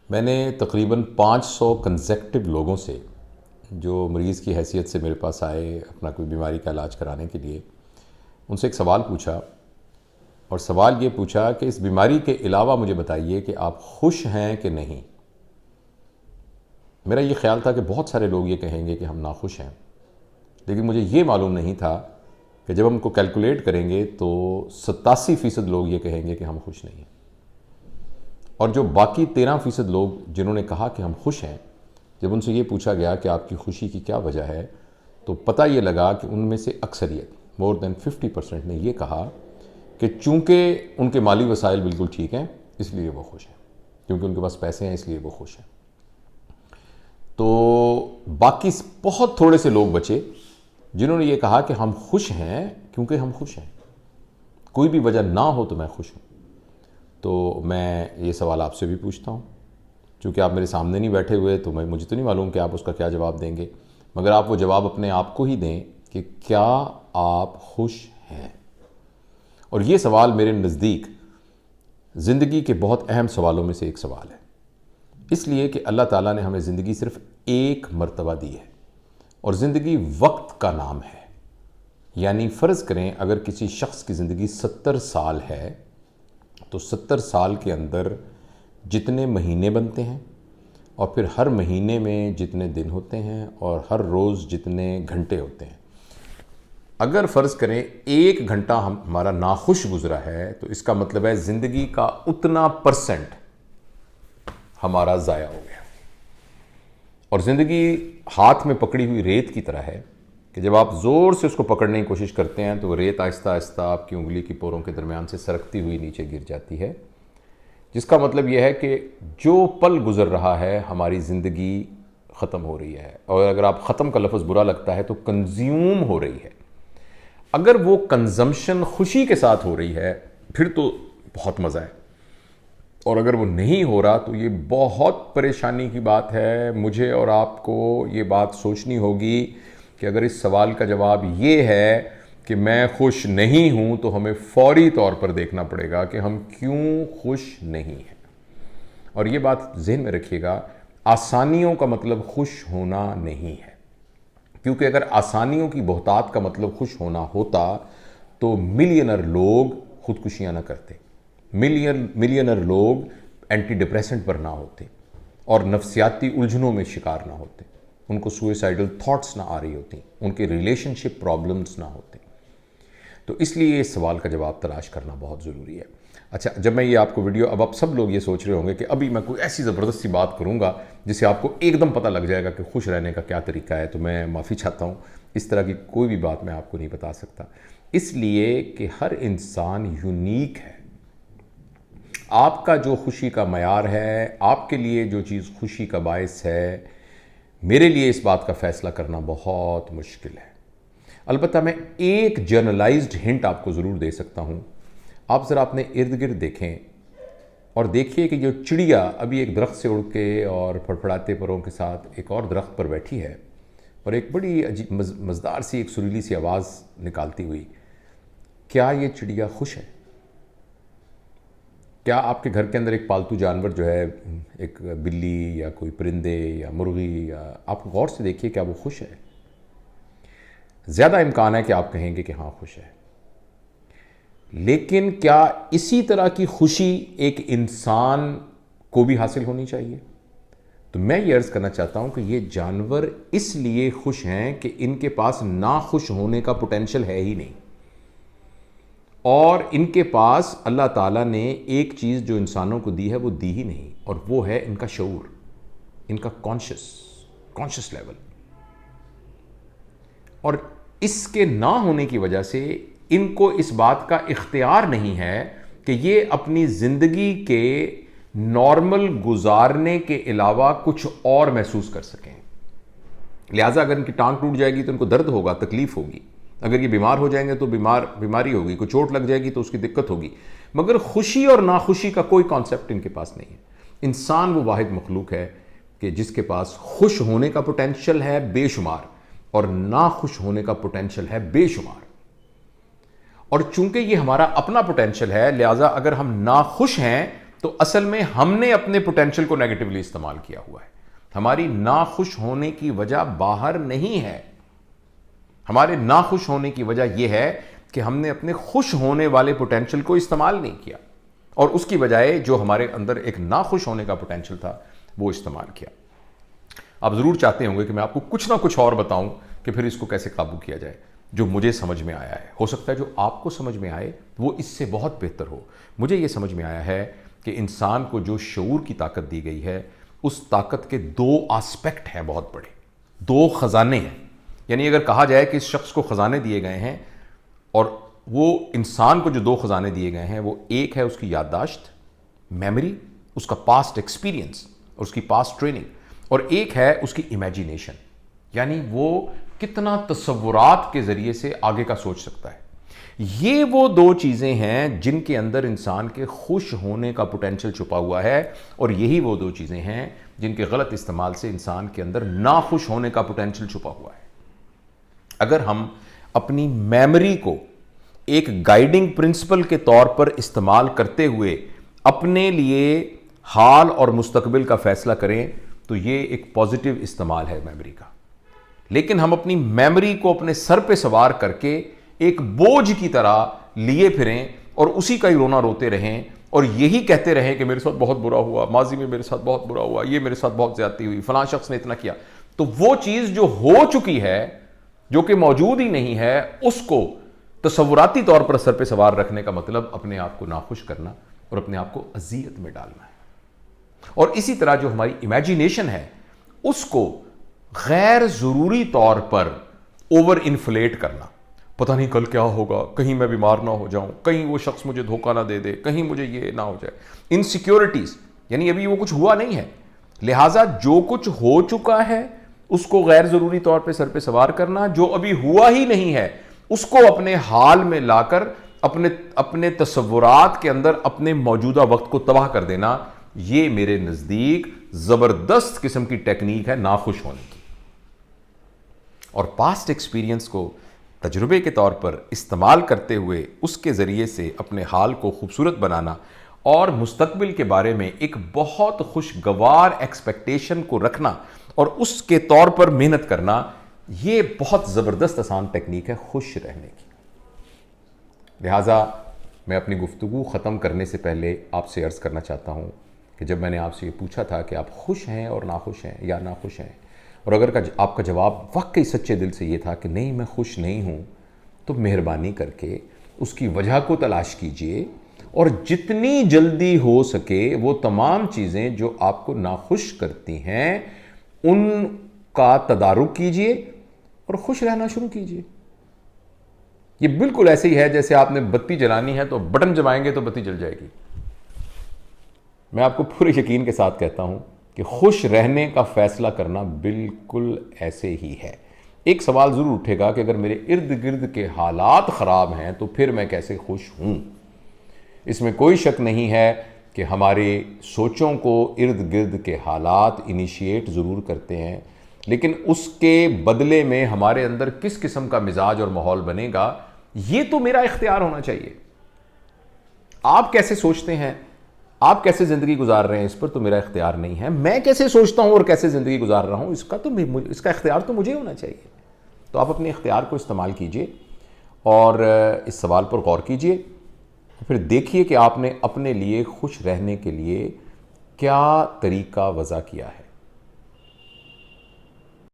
میں نے تقریباً 500 کنزیکٹو لوگوں سے جو مریض کی حیثیت سے میرے پاس آئے اپنا کوئی بیماری کا علاج کرانے کے لیے، ان سے ایک سوال پوچھا، اور سوال یہ پوچھا کہ اس بیماری کے علاوہ مجھے بتائیے کہ آپ خوش ہیں کہ نہیں۔ میرا یہ خیال تھا کہ بہت سارے لوگ یہ کہیں گے کہ ہم ناخوش ہیں، لیکن مجھے یہ معلوم نہیں تھا کہ جب ہم کو کیلکولیٹ کریں گے تو 87% لوگ یہ کہیں گے کہ ہم خوش نہیں ہیں، اور جو باقی 13% لوگ جنہوں نے کہا کہ ہم خوش ہیں، جب ان سے یہ پوچھا گیا کہ آپ کی خوشی کی کیا وجہ ہے، تو پتہ یہ لگا کہ ان میں سے اکثریت مور دین 50% نے یہ کہا کہ چونکہ ان کے مالی وسائل بالکل ٹھیک ہیں اس لیے وہ خوش ہیں، کیونکہ ان کے پاس پیسے ہیں اس لیے وہ خوش ہیں۔ تو باقی بہت تھوڑے سے لوگ بچے جنہوں نے یہ کہا کہ ہم خوش ہیں کیونکہ ہم خوش ہیں، کوئی بھی وجہ نہ ہو تو میں خوش ہوں۔ تو میں یہ سوال آپ سے بھی پوچھتا ہوں، چونکہ آپ میرے سامنے نہیں بیٹھے ہوئے تو مجھے تو نہیں معلوم کہ آپ اس کا کیا جواب دیں گے، مگر آپ وہ جواب اپنے آپ کو ہی دیں کہ کیا آپ خوش ہیں۔ اور یہ سوال میرے نزدیک زندگی کے بہت اہم سوالوں میں سے ایک سوال ہے، اس لیے کہ اللہ تعالیٰ نے ہمیں زندگی صرف ایک مرتبہ دی ہے، اور زندگی وقت کا نام ہے۔ یعنی فرض کریں اگر کسی شخص کی زندگی 70 سال ہے تو 70 سال کے اندر جتنے مہینے بنتے ہیں، اور پھر ہر مہینے میں جتنے دن ہوتے ہیں، اور ہر روز جتنے گھنٹے ہوتے ہیں، اگر فرض کریں 1 گھنٹہ ہمارا ناخوش گزرا ہے تو اس کا مطلب ہے زندگی کا اتنا % ہمارا ضائع ہو گیا۔ اور زندگی ہاتھ میں پکڑی ہوئی ریت کی طرح ہے کہ جب آپ زور سے اس کو پکڑنے کی کوشش کرتے ہیں تو وہ ریت آہستہ آہستہ آپ کی انگلی کی پوروں کے درمیان سے سرکتی ہوئی نیچے گر جاتی ہے، جس کا مطلب یہ ہے کہ جو پل گزر رہا ہے ہماری زندگی ختم ہو رہی ہے، اور اگر آپ ختم کا لفظ برا لگتا ہے تو کنزیوم ہو رہی ہے۔ اگر وہ کنزمپشن خوشی کے ساتھ ہو رہی ہے پھر تو بہت مزہ ہے، اور اگر وہ نہیں ہو رہا تو یہ بہت پریشانی کی بات ہے۔ مجھے اور آپ کو یہ بات سوچنی ہوگی کہ اگر اس سوال کا جواب یہ ہے کہ میں خوش نہیں ہوں تو ہمیں فوری طور پر دیکھنا پڑے گا کہ ہم کیوں خوش نہیں ہیں۔ اور یہ بات ذہن میں رکھیے گا، آسانیوں کا مطلب خوش ہونا نہیں ہے، کیونکہ اگر آسانیوں کی بہتات کا مطلب خوش ہونا ہوتا تو ملینر لوگ خودکشیاں نہ کرتے، ملینر لوگ اینٹی ڈپریسنٹ پر نہ ہوتے، اور نفسیاتی الجھنوں میں شکار نہ ہوتے، ان کو سوئسائڈل تھاٹس نہ آ رہی ہوتی، ان کے ریلیشن شپ پرابلمز نہ ہوتے۔ تو اس لیے اس سوال کا جواب تلاش کرنا بہت ضروری ہے۔ اچھا، جب میں یہ آپ کو ویڈیو، اب آپ سب لوگ یہ سوچ رہے ہوں گے کہ ابھی میں کوئی ایسی زبردستی بات کروں گا جس سے آپ کو ایک دم پتہ لگ جائے گا کہ خوش رہنے کا کیا طریقہ ہے، تو میں معافی چاہتا ہوں، اس طرح کی کوئی بھی بات میں آپ کو نہیں بتا سکتا، اس لیے کہ ہر انسان یونیک ہے۔ آپ کا جو خوشی کا معیار ہے، آپ کے لیے جو چیز خوشی کا باعث ہے، میرے لیے اس بات کا فیصلہ کرنا بہت مشکل ہے۔ البتہ میں ایک جرنلائزڈ ہنٹ آپ کو ضرور دے سکتا ہوں۔ آپ ذرا اپنے ارد گرد دیکھیں اور دیکھیے کہ جو چڑیا ابھی ایک درخت سے اڑ کے اور پھڑپھڑاتے پروں کے ساتھ ایک اور درخت پر بیٹھی ہے، اور ایک بڑی عجیب مزدار سی ایک سریلی سی آواز نکالتی ہوئی، کیا یہ چڑیا خوش ہے؟ کیا آپ کے گھر کے اندر ایک پالتو جانور جو ہے، ایک بلی یا کوئی پرندے یا مرغی، یا آپ غور سے دیکھیے کیا وہ خوش ہے؟ زیادہ امکان ہے کہ آپ کہیں گے کہ ہاں خوش ہے۔ لیکن کیا اسی طرح کی خوشی ایک انسان کو بھی حاصل ہونی چاہیے؟ تو میں یہ عرض کرنا چاہتا ہوں کہ یہ جانور اس لیے خوش ہیں کہ ان کے پاس ناخوش ہونے کا پوٹینشل ہے ہی نہیں، اور ان کے پاس اللہ تعالیٰ نے ایک چیز جو انسانوں کو دی ہے وہ دی ہی نہیں، اور وہ ہے ان کا شعور، ان کا کانشس لیول۔ اور اس کے نہ ہونے کی وجہ سے ان کو اس بات کا اختیار نہیں ہے کہ یہ اپنی زندگی کے نارمل گزارنے کے علاوہ کچھ اور محسوس کر سکیں۔ لہٰذا اگر ان کی ٹانگ ٹوٹ جائے گی تو ان کو درد ہوگا، تکلیف ہوگی، اگر یہ بیمار ہو جائیں گے تو بیماری ہوگی، کوئی چوٹ لگ جائے گی تو اس کی دقت ہوگی، مگر خوشی اور ناخوشی کا کوئی کانسیپٹ ان کے پاس نہیں ہے۔ انسان وہ واحد مخلوق ہے کہ جس کے پاس خوش ہونے کا پوٹینشل ہے بے شمار، اور ناخوش ہونے کا پوٹینشل ہے بے شمار۔ اور چونکہ یہ ہمارا اپنا پوٹینشل ہے، لہٰذا اگر ہم ناخوش ہیں تو اصل میں ہم نے اپنے پوٹینشل کو نیگیٹولی استعمال کیا ہوا ہے. ہماری ناخوش ہونے کی وجہ باہر نہیں ہے. ہمارے ناخوش ہونے کی وجہ یہ ہے کہ ہم نے اپنے خوش ہونے والے پوٹینشل کو استعمال نہیں کیا اور اس کی بجائے جو ہمارے اندر ایک ناخوش ہونے کا پوٹینشل تھا وہ استعمال کیا. آپ ضرور چاہتے ہوں گے کہ میں آپ کو کچھ نہ کچھ اور بتاؤں کہ پھر اس کو کیسے قابو کیا جائے. جو مجھے سمجھ میں آیا ہے، ہو سکتا ہے جو آپ کو سمجھ میں آئے وہ اس سے بہت بہتر ہو. مجھے یہ سمجھ میں آیا ہے کہ انسان کو جو شعور کی طاقت دی گئی ہے، اس طاقت کے دو آسپیکٹ ہیں بہت بڑے، دو خزانے ہیں. یعنی اگر کہا جائے کہ اس شخص کو خزانے دیے گئے ہیں، اور وہ انسان کو جو دو خزانے دیے گئے ہیں، وہ ایک ہے اس کی یادداشت، میموری، اس کا پاسٹ ایکسپیرینس اور اس کی پاسٹ ٹریننگ، اور ایک ہے اس کی امیجینیشن، یعنی وہ کتنا تصورات کے ذریعے سے آگے کا سوچ سکتا ہے. یہ وہ دو چیزیں ہیں جن کے اندر انسان کے خوش ہونے کا پوٹینشل چھپا ہوا ہے، اور یہی وہ دو چیزیں ہیں جن کے غلط استعمال سے انسان کے اندر ناخوش ہونے کا پوٹینشل چھپا ہوا ہے. اگر ہم اپنی میموری کو ایک گائیڈنگ پرنسپل کے طور پر استعمال کرتے ہوئے اپنے لیے حال اور مستقبل کا فیصلہ کریں تو یہ ایک پازیٹیو استعمال ہے میموری کا. لیکن ہم اپنی میموری کو اپنے سر پہ سوار کر کے ایک بوجھ کی طرح لیے پھریں اور اسی کا ہی رونا روتے رہیں اور یہی کہتے رہیں کہ میرے ساتھ بہت برا ہوا، ماضی میں میرے ساتھ بہت برا ہوا، یہ میرے ساتھ بہت زیادتی ہوئی، فلاں شخص نے اتنا کیا. تو وہ چیز جو ہو چکی ہے، جو کہ موجود ہی نہیں ہے، اس کو تصوراتی طور پر سر پہ سوار رکھنے کا مطلب اپنے آپ کو ناخوش کرنا اور اپنے آپ کو اذیت میں ڈالنا ہے. اور اسی طرح جو ہماری امیجینیشن ہے، اس کو غیر ضروری طور پر اوور انفلیٹ کرنا. پتہ نہیں کل کیا ہوگا، کہیں میں بیمار نہ ہو جاؤں، کہیں وہ شخص مجھے دھوکہ نہ دے دے، کہیں مجھے یہ نہ ہو جائے. انسیکیورٹیز، یعنی ابھی وہ کچھ ہوا نہیں ہے، لہٰذا جو کچھ ہو چکا ہے اس کو غیر ضروری طور پہ سر پہ سوار کرنا، جو ابھی ہوا ہی نہیں ہے اس کو اپنے حال میں لا کر اپنے تصورات کے اندر اپنے موجودہ وقت کو تباہ کر دینا. یہ میرے نزدیک زبردست قسم کی ٹیکنیک ہے ناخوش ہونے کی. اور پاسٹ ایکسپیرینس کو تجربے کے طور پر استعمال کرتے ہوئے اس کے ذریعے سے اپنے حال کو خوبصورت بنانا اور مستقبل کے بارے میں ایک بہت خوشگوار ایکسپیکٹیشن کو رکھنا اور اس کے طور پر محنت کرنا، یہ بہت زبردست آسان ٹیکنیک ہے خوش رہنے کی. لہٰذا میں اپنی گفتگو ختم کرنے سے پہلے آپ سے عرض کرنا چاہتا ہوں کہ جب میں نے آپ سے یہ پوچھا تھا کہ آپ خوش ہیں اور ناخوش ہیں یا ناخوش ہیں، اور اگر آپ کا جواب واقعی سچے دل سے یہ تھا کہ نہیں میں خوش نہیں ہوں، تو مہربانی کر کے اس کی وجہ کو تلاش کیجئے اور جتنی جلدی ہو سکے وہ تمام چیزیں جو آپ کو ناخوش کرتی ہیں ان کا تدارک کیجئے اور خوش رہنا شروع کیجئے. یہ بالکل ایسے ہی ہے جیسے آپ نے بتی جلانی ہے تو بٹن دبائیں گے تو بتی جل جائے گی. میں آپ کو پورے یقین کے ساتھ کہتا ہوں کہ خوش رہنے کا فیصلہ کرنا بالکل ایسے ہی ہے. ایک سوال ضرور اٹھے گا کہ اگر میرے ارد گرد کے حالات خراب ہیں تو پھر میں کیسے خوش ہوں. اس میں کوئی شک نہیں ہے کہ ہمارے سوچوں کو ارد گرد کے حالات انیشیٹ ضرور کرتے ہیں، لیکن اس کے بدلے میں ہمارے اندر کس قسم کا مزاج اور ماحول بنے گا یہ تو میرا اختیار ہونا چاہیے. آپ کیسے سوچتے ہیں، آپ کیسے زندگی گزار رہے ہیں، اس پر تو میرا اختیار نہیں ہے. میں کیسے سوچتا ہوں اور کیسے زندگی گزار رہا ہوں اس کا اختیار تو مجھے ہونا چاہیے. تو آپ اپنے اختیار کو استعمال کیجئے اور اس سوال پر غور کیجئے، پھر دیکھیے کہ آپ نے اپنے لیے خوش رہنے کے لیے کیا طریقہ وضع کیا ہے.